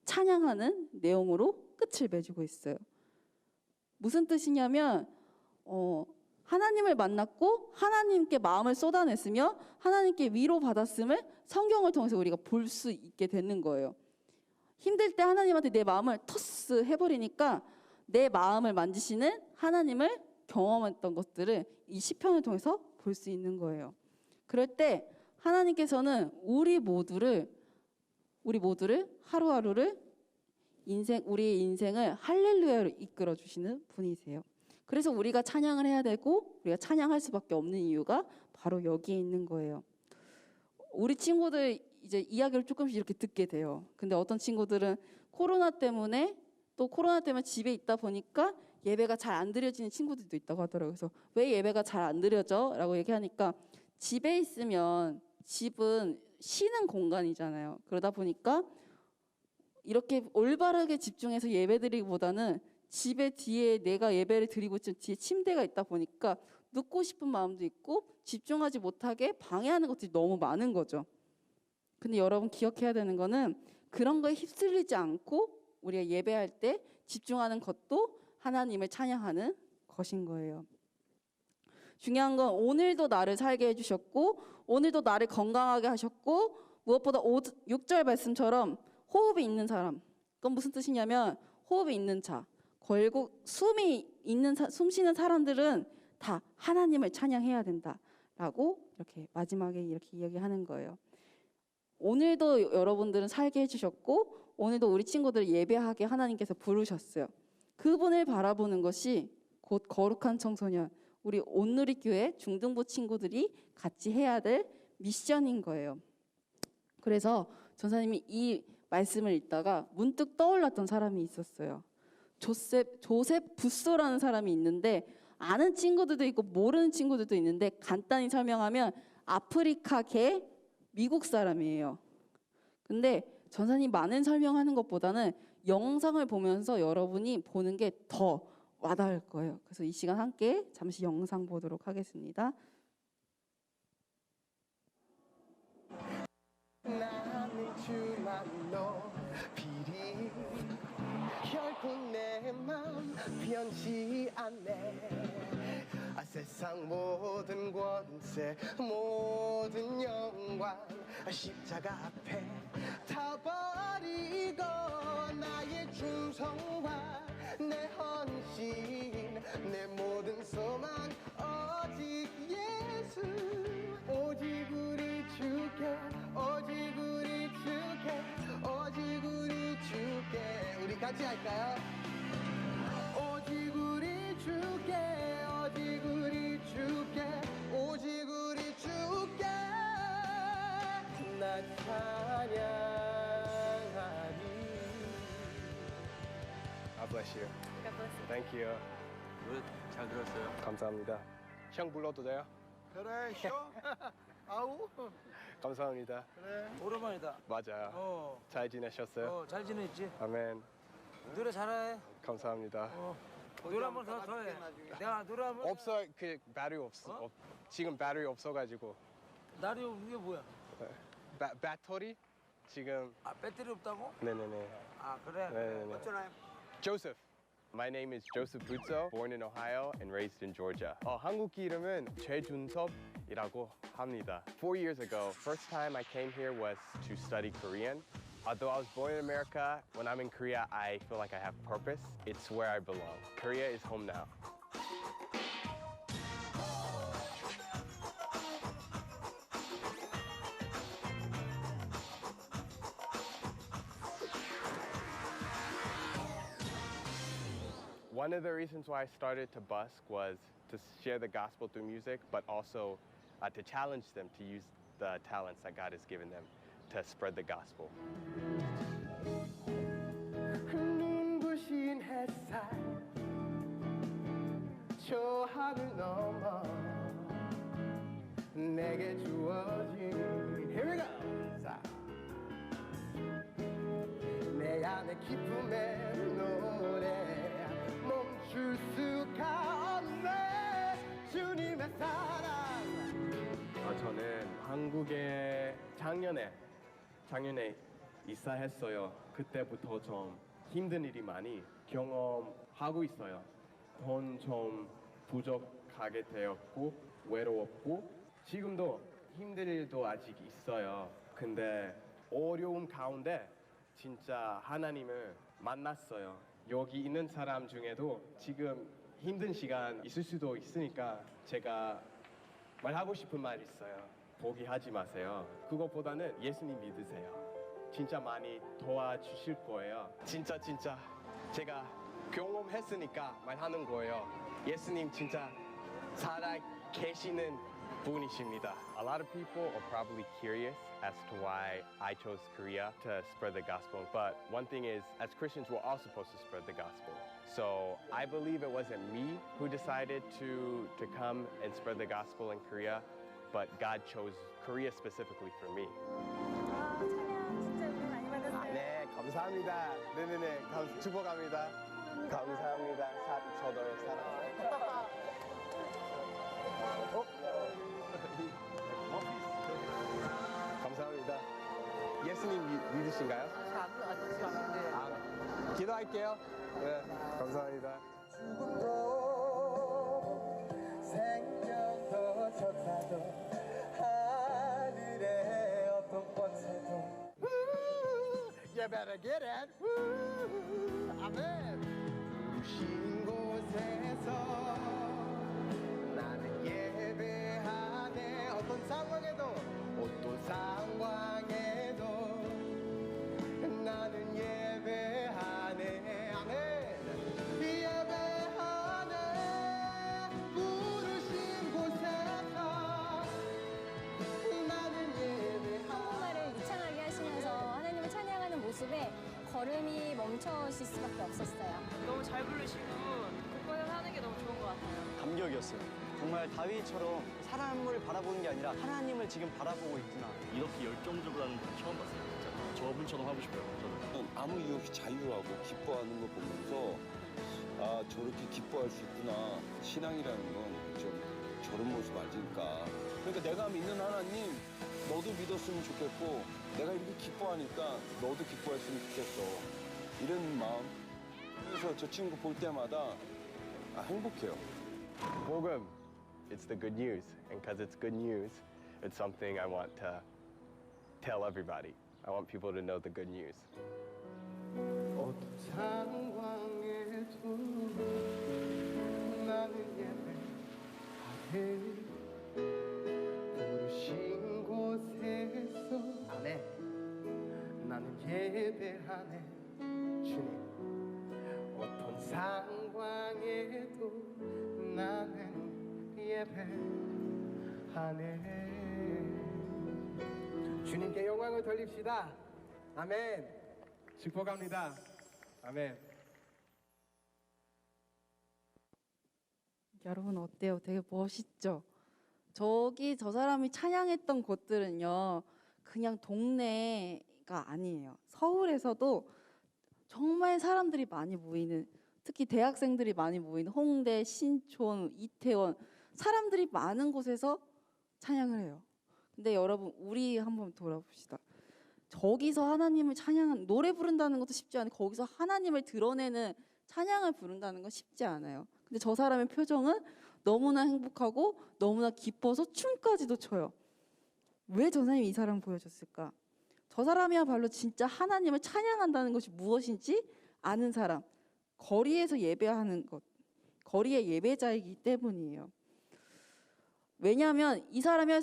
찬양하는 내용으로 끝을 맺고 있어요. 무슨 뜻이냐면 하나님을 만났고 하나님께 마음을 쏟아냈으며 하나님께 위로받았음을 성경을 통해서 우리가 볼 수 있게 되는 거예요. 힘들 때 하나님한테 내 마음을 토스 해버리니까 내 마음을 만지시는 하나님을 경험했던 것들을 이 시편을 통해서 볼 수 있는 거예요. 그럴 때 하나님께서는 우리 모두를 하루하루를 우리의 인생을 할렐루야로 이끌어 주시는 분이세요. 그래서 우리가 찬양을 해야 되고 우리가 찬양할 수밖에 없는 이유가 바로 여기에 있는 거예요. 우리 친구들 이제 이야기를 조금씩 이렇게 듣게 돼요. 근데 어떤 친구들은 코로나 때문에 집에 있다 보니까 예배가 잘 안 드려지는 친구들도 있다고 하더라고요. 그래서 왜 예배가 잘 안 드려져? 라고 얘기하니까 집에 있으면 집은 쉬는 공간이잖아요. 그러다 보니까 이렇게 올바르게 집중해서 예배 드리기보다는 집에 뒤에 내가 예배를 드리고 있는 뒤에 침대가 있다 보니까 눕고 싶은 마음도 있고 집중하지 못하게 방해하는 것들이 너무 많은 거죠. 근데 여러분 기억해야 되는 거는 그런 거에 휩쓸리지 않고 우리가 예배할 때 집중하는 것도 하나님을 찬양하는 것인 거예요. 중요한 건 오늘도 나를 살게 해주셨고 오늘도 나를 건강하게 하셨고 무엇보다 6절 말씀처럼 호흡이 있는 사람, 그건 무슨 뜻이냐면 호흡이 있는 자, 결국 숨 쉬는 사람들은 다 하나님을 찬양해야 된다라고 라고 이렇게 마지막에 이렇게 이야기하는 거예요. 오늘도 여러분들은 살게 해주셨고 오늘도 우리 친구들을 예배하게 하나님께서 부르셨어요. 그분을 바라보는 것이 곧 거룩한 청소년, 우리 온누리교회 중등부 친구들이 같이 해야 될 미션인 거예요. 그래서 전사님이 이 말씀을 읽다가 문득 떠올랐던 사람이 있었어요. 조셉 부소라는 사람이 있는데 아는 친구들도 있고 모르는 친구들도 있는데 간단히 설명하면 아프리카계 미국 사람이에요. 근데 전사님 많은 설명하는 것보다는 영상을 보면서 여러분이 보는 게 더 와닿을 거예요. 그래서 이 시간 함께 잠시 영상 보도록 하겠습니다. 나는 주만 높이리 결코 내 맘 변치 않네 세상 모든 권세 모든 영광 십자가 앞에 다 버리고 나의 충성과 내 헌신 내 모든 소망 오직 예수 오직 우리 주께 오직 우리 주께 오직 우리 주께 우리 같이 할까요? 오직 우리 주께 오직 우리 주께 오직 우리 주께 난 찬양하리 God bless you. Thank you. 노래 잘 들었어요. 감사합니다. 형 불러도 돼요? 그래, 쇼. 아우. 감사합니다. 그래. 오랜만이다. 맞아요. 잘 지내셨어요? 잘 지냈지? 아멘. 노래 잘해. 감사합니다. 노래 한 번 더 해. 내가 노래 한 번. 없어 그 배터리 없어. 지금 배터리 없어가지고. 날이 이게 뭐야? 배터리 지금. 아, 배터리 없다고? 네네네. 아, 그래. 네네네. Joseph. My name is Joseph Butzo, born in Ohio and raised in Georgia. 한국 이름은 최준섭이라고 합니다. 4 years ago, first time I came here was to study Korean. Although I was born in America, when I'm in Korea, I feel like I have purpose. It's where I belong. Korea is home now. One of the reasons why I started to busk was to share the gospel through music, but also to challenge them to use the talents that God has given them to spread the gospel. 눈부신 햇살 저 하늘 넘어 내게 주어진 Here we go! 자. 내 안에 기쁨의 노래 멈출 수가 없네 주님의 사랑 저는 한국에 작년에 이사했어요. 그때부터 좀 힘든 일이 많이 경험하고 있어요. 돈 좀 부족하게 되었고 외로웠고 지금도 힘든 일도 아직 있어요. 근데 어려움 가운데 진짜 하나님을 만났어요. 여기 있는 사람 중에도 지금 힘든 시간 있을 수도 있으니까 제가 말하고 싶은 말 있어요. 포기하지 마세요. 그것보다는 예수님 믿으세요. 진짜 많이 도와주실 거예요. 진짜 제가 경험했으니까 말하는 거예요. 예수님 진짜 살아 계시는 분이십니다. A lot of people are probably curious as to why I chose Korea to spread the gospel. But one thing is, as Christians, we're all supposed to spread the gospel. So I believe it wasn't me who decided to come and spread the gospel in Korea, but God chose Korea specifically for me. 네, 감사합니다. 네네네, 축복합니다. 감사합니다. 저도 사랑해요. 감사합니다. 예수님 믿으신가요? 기도할게요. 네, 감사합니다. 죽음도 생명도 졌다도 하늘의 어떤 권세도 You better get it. 아멘. 부신 곳에서 나는 예배하네 수 있을 수밖에 없었어요. 너무 잘 부르시고 곳곳에서 하는 게 너무 좋은 것 같아요. 감격이었어요. 정말 다윗처럼 사람을 바라보는 게 아니라 하나님을 지금 바라보고 있구나. 이렇게 열정적으로 하는 분 처음 봤어요. 진짜 저분처럼 하고 싶어요. 저는. 아무 이유 없이 자유하고 기뻐하는 걸 보면서 아 저렇게 기뻐할 수 있구나. 신앙이라는 건 좀 저런 모습 아닐까. 그러니까 내가 믿는 하나님 너도 믿었으면 좋겠고 내가 이렇게 기뻐하니까 너도 기뻐했으면 좋겠어. 이런 마음. 그래서 저 친구 볼 때마다 행복해요. 복음, it's the good news. And because it's good news, it's something I want to tell everybody. I want people to know the good news. 어떤 상황에도 나는 예배하네. 부르신 곳에서 안에 나는 예배하네. 주님 어떤 상황에도 나는 예배하네. 주님께 영광을 돌립시다. 아멘. 축복합니다. 아멘. 여러분 어때요? 되게 멋있죠? 저 사람이 찬양했던 곳들은요, 그냥 동네가 아니에요. 서울에서도 정말 사람들이 많이 모이는, 특히 대학생들이 많이 모이는 홍대, 신촌, 이태원, 사람들이 많은 곳에서 찬양을 해요. 근데 여러분, 우리 한번 돌아봅시다. 저기서 하나님을 찬양하는, 노래 부른다는 것도 쉽지 않아요. 거기서 하나님을 드러내는 찬양을 부른다는 건 쉽지 않아요. 근데 저 사람의 표정은 너무나 행복하고 너무나 기뻐서 춤까지도 춰요. 왜 저 사람이 이 사람을 보여줬을까? 저 사람이야말로 진짜 하나님을 찬양한다는 것이 무엇인지 아는 사람, 거리에서 예배하는 것, 거리의 예배자이기 때문이에요. 왜냐하면 이 사람이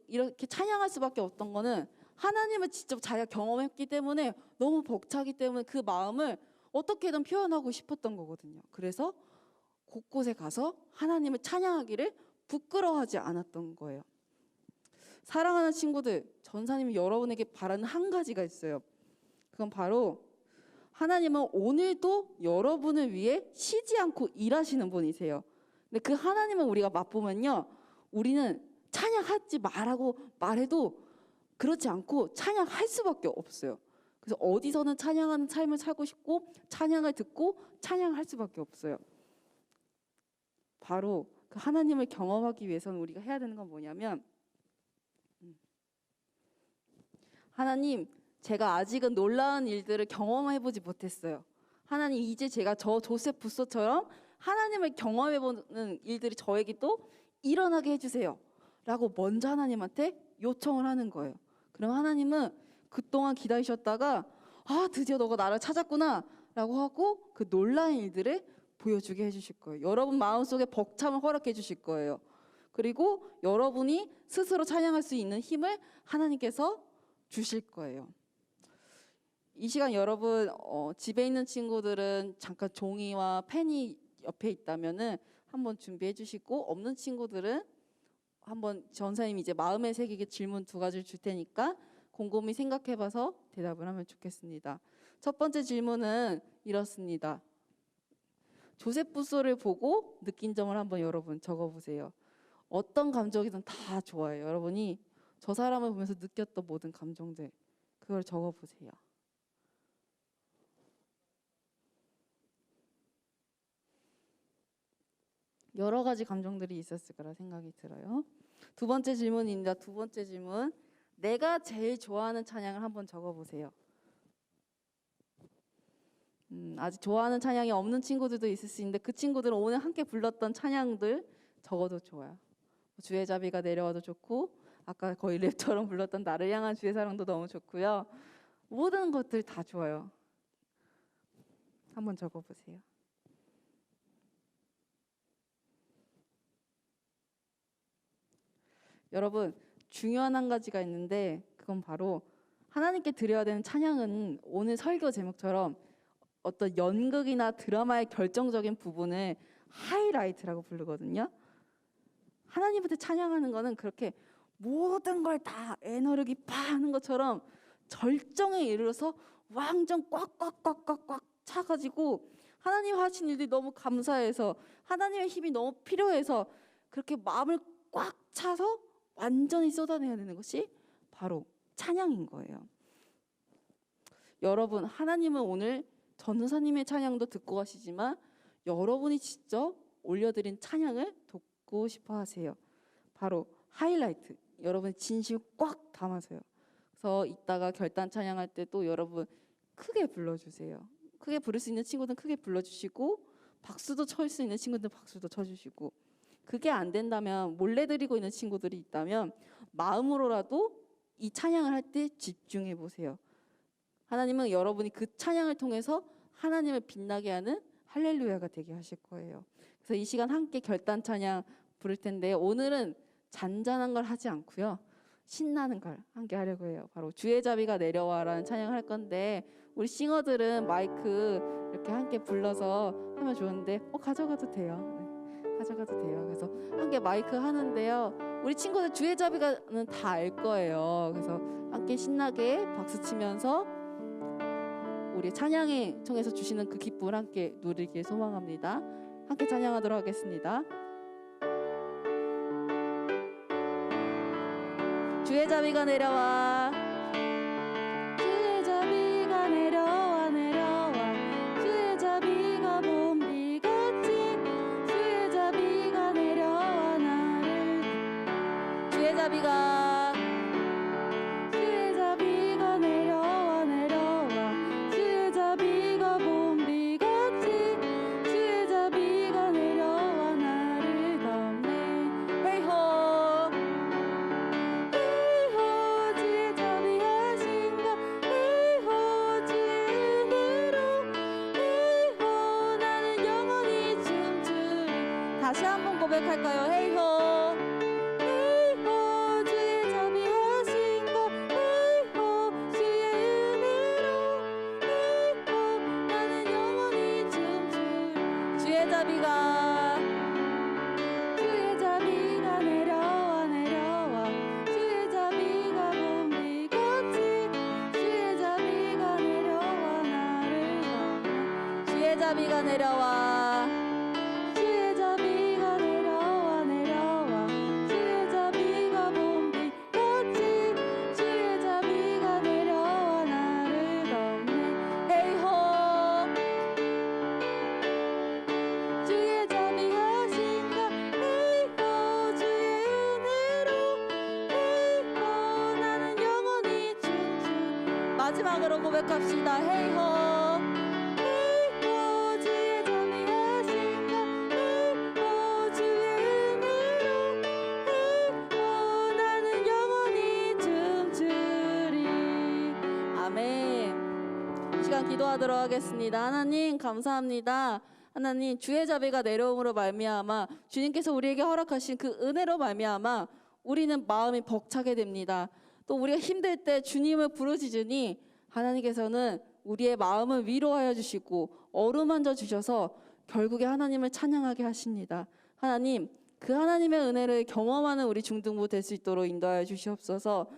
이렇게 찬양할 수밖에 없던 거는 하나님을 직접 자기가 경험했기 때문에, 너무 벅차기 때문에 그 마음을 어떻게든 표현하고 싶었던 거거든요. 그래서 곳곳에 가서 하나님을 찬양하기를 부끄러워하지 않았던 거예요. 사랑하는 친구들, 전사님이 여러분에게 바라는 한 가지가 있어요. 그건 바로 하나님은 오늘도 여러분을 위해 쉬지 않고 일하시는 분이세요. 근데 그 하나님을 우리가 맛보면요, 우리는 찬양하지 말라고 말해도 그렇지 않고 찬양할 수밖에 없어요. 그래서 어디서는 찬양하는 삶을 살고 싶고 찬양을 듣고 찬양할 수밖에 없어요. 바로 그 하나님을 경험하기 위해서는 우리가 해야 되는 건 뭐냐면, 하나님, 제가 아직은 놀라운 일들을 경험해보지 못했어요. 하나님, 이제 제가 저 조셉 부소처럼 하나님을 경험해보는 일들이 저에게 또 일어나게 해주세요 라고 먼저 하나님한테 요청을 하는 거예요. 그럼 하나님은 그동안 기다리셨다가 드디어 너가 나를 찾았구나 라고 하고 그 놀라운 일들을 보여주게 해주실 거예요. 여러분 마음속에 벅참을 허락해 주실 거예요. 그리고 여러분이 스스로 찬양할 수 있는 힘을 하나님께서 주실 거예요. 이 시간 여러분 집에 있는 친구들은 잠깐 종이와 펜이 옆에 있다면은 한번 준비해 주시고, 없는 친구들은 한번 전사님이 이제 마음에 새기게 질문 2가지를 줄 테니까 곰곰이 생각해봐서 대답을 하면 좋겠습니다. 첫 번째 질문은 이렇습니다. 조셉 부소를 보고 느낀 점을 한번 여러분 적어보세요. 어떤 감정이든 다 좋아요. 여러분이 저 사람을 보면서 느꼈던 모든 감정들, 그걸 적어보세요. 여러 가지 감정들이 있었을 거라 생각이 들어요. 두 번째 질문입니다. 두 번째 질문. 내가 제일 좋아하는 찬양을 한번 적어보세요. 아직 좋아하는 찬양이 없는 친구들도 있을 수 있는데 그 친구들은 오늘 함께 불렀던 찬양들 적어도 좋아요. 주의 자비가 내려와도 좋고, 아까 거의 랩처럼 불렀던 나를 향한 주의 사랑도 너무 좋고요. 모든 것들 다 좋아요. 한번 적어보세요. 여러분, 중요한 한 가지가 있는데 그건 바로 하나님께 드려야 되는 찬양은 오늘 설교 제목처럼 어떤 연극이나 드라마의 결정적인 부분을 하이라이트라고 부르거든요. 하나님한테 찬양하는 거는 그렇게 모든 걸 다 에너지 파 하는 것처럼 절정에 이르러서 완전 꽉꽉꽉꽉꽉 차가지고 하나님 하신 일들이 너무 감사해서 하나님의 힘이 너무 필요해서 그렇게 마음을 꽉 차서 완전히 쏟아내야 되는 것이 바로 찬양인 거예요. 여러분, 하나님은 오늘 전도사님의 찬양도 듣고 가시지만 여러분이 직접 올려드린 찬양을 듣고 싶어 하세요. 바로 하이라이트, 여러분의 진심을 꽉 담아서요. 그래서 이따가 결단 찬양할 때 또 여러분 크게 불러주세요. 크게 부를 수 있는 친구들은 크게 불러주시고 박수도 칠 수 있는 친구들은 박수도 쳐주시고, 그게 안 된다면 몰래 드리고 있는 친구들이 있다면 마음으로라도 이 찬양을 할 때 집중해 보세요. 하나님은 여러분이 그 찬양을 통해서 하나님을 빛나게 하는 할렐루야가 되게 하실 거예요. 그래서 이 시간 함께 결단 찬양 부를 텐데 오늘은 잔잔한 걸 하지 않고요. 신나는 걸 함께 하려고 해요. 바로 주의 자비가 내려와라는 찬양을 할 건데 우리 싱어들은 마이크 이렇게 함께 불러서 하면 좋은데 가져가도 돼요. 네, 가져가도 돼요. 그래서 함께 마이크 하는데요. 우리 친구들 주의 자비가는 다 알 거예요. 그래서 함께 신나게 박수 치면서 우리 찬양에 통해서 주시는 그 기쁨을 함께 누리길 소망합니다. 함께 찬양하도록 하겠습니다. 주의 자비가 내려와, 주의 자비가 내려와 내려와, 주의 자비가 봄비같이 주의 자비가 내려와 나를, 주의 자비가 주의 자비가 내려와 내려와, 주의 자비가 봄비같이 주의 자비가 내려와 나를 덮네. 헤이호 주의 자비하신가, 헤이호 주의 은혜로, 헤이호 나는 영원히 춤추리. 다시 한번 고백할까요? 헤이호 헤이호 주의 자비하신가, 헤이호 주의 은혜로, 헤이호 나는 영원히 춤추리. 주의 자비가 주의 자비가 내려와 내려와, 주의 자비가 봄비같이 주의 자비가 내려와 나를 덮네. 주의 자비가 내려와, 주의 자비가 내려와 내려와, 주의 자비가 봄비같이 주의 자비가 내려와 나를 덮네. 헤이호 주의 자비하신가, 헤이호 주의 은혜로, 헤이호 나는 영원히 춤추. 마지막으로 고백합시다. 헤이호 헤이호 주의 자비하신가, 헤이호 주의 은혜로, 헤이호 나는 영원히 춤추리. 아멘. 이 시간 기도하도록 하겠습니다. 하나님 감사합니다. 하나님 주의 자비가 내려옴으로 말미암아 주님께서 우리에게 허락하신 그 은혜로 말미암아 우리는 마음이 벅차게 됩니다. 또 우리가 힘들 때 주님을 부르짖으니 하나님께서는 우리의 마음을 위로하여 주시고 어루만져 주셔서 결국에 하나님을 찬양하게 하십니다. 하나님, 그 하나님의 은혜를 경험하는 우리 중등부 될 수 있도록 인도하여 주시옵소서.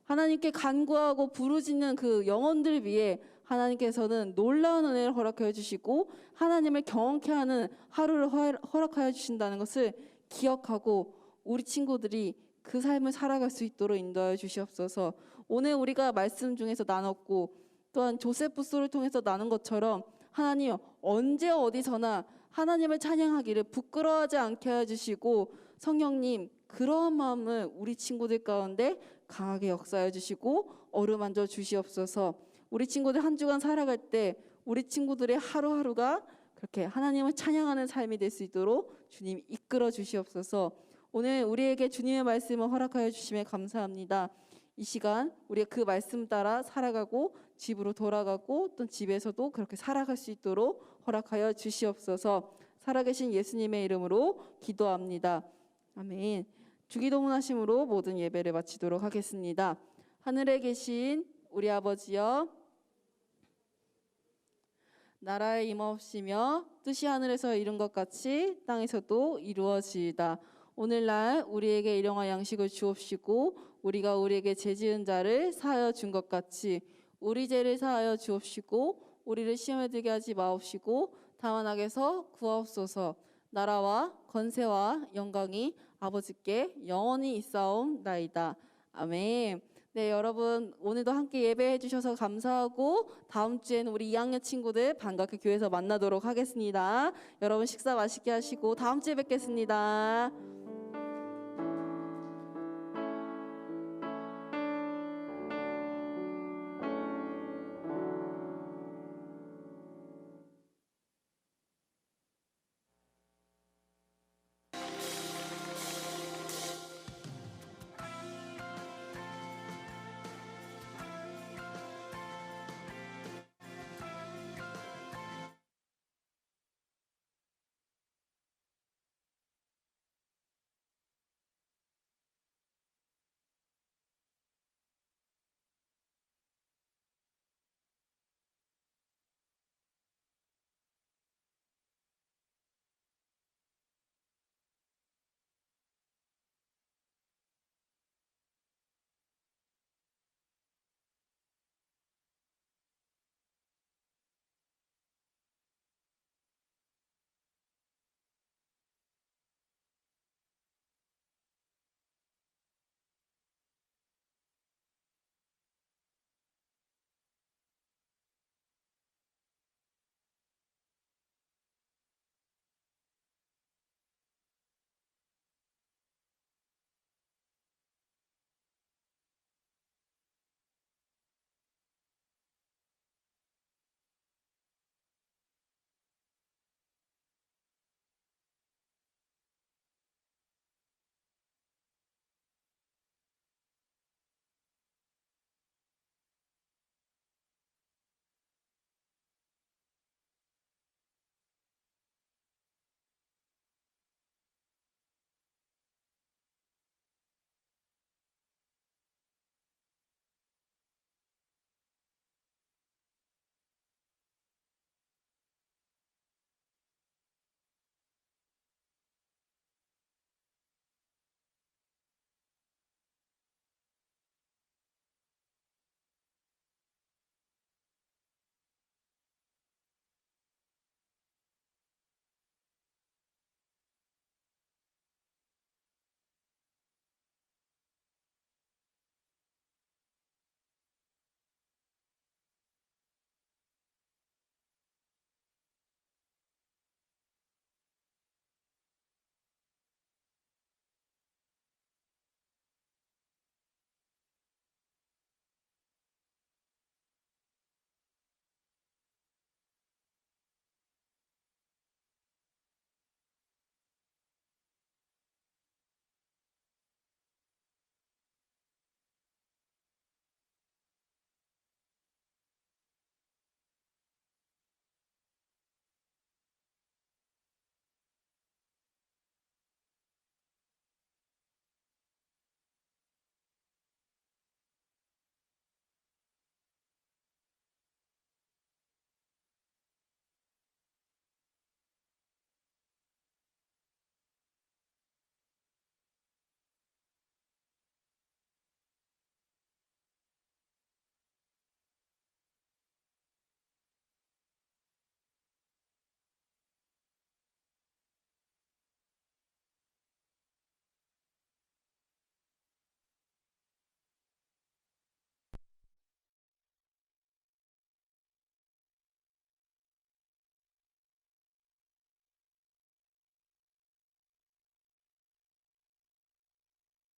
하나님께 간구하고 부르짖는 그 영혼들 위해 하나님께서는 놀라운 은혜를 허락하여 주시고 하나님을 경험케 하는 하루를 허락하여 주신다는 것을 기억하고 우리 친구들이 그 삶을 살아갈 수 있도록 인도하여 주시옵소서. 오늘 우리가 말씀 중에서 나눴고 또한 조세프스를 통해서 나눈 것처럼 하나님 언제 어디서나 하나님을 찬양하기를 부끄러워하지 않게 해주시고 성령님 그러한 마음을 우리 친구들 가운데 강하게 역사해 주시고 어루만져 주시옵소서. 우리 친구들 한 주간 살아갈 때 우리 친구들의 하루하루가 그렇게 하나님을 찬양하는 삶이 될 수 있도록 주님 이끌어 주시옵소서. 오늘 우리에게 주님의 말씀을 허락하여 주심에 감사합니다. 이 시간 우리가 그 말씀 따라 살아가고 집으로 돌아가고 또 집에서도 그렇게 살아갈 수 있도록 허락하여 주시옵소서. 살아계신 예수님의 이름으로 기도합니다. 아멘. 주기도문하심으로 모든 예배를 마치도록 하겠습니다. 하늘에 계신 우리 아버지여, 나라에 임하옵시며 뜻이 하늘에서 이룬 것 같이 땅에서도 이루어지이다. 오늘날 우리에게 일용할 양식을 주옵시고 우리가 우리에게 죄 지은 자를 사하여 준 것 같이 우리 죄를 사하여 주옵시고 우리를 시험에 들게 하지 마옵시고 다만 악에서 구하옵소서. 나라와 권세와 영광이 아버지께 영원히 있사옵나이다. 아멘. 네, 여러분 오늘도 함께 예배해 주셔서 감사하고 다음 주에는 우리 2학년 친구들 반갑게 교회에서 만나도록 하겠습니다. 여러분 식사 맛있게 하시고 다음 주에 뵙겠습니다.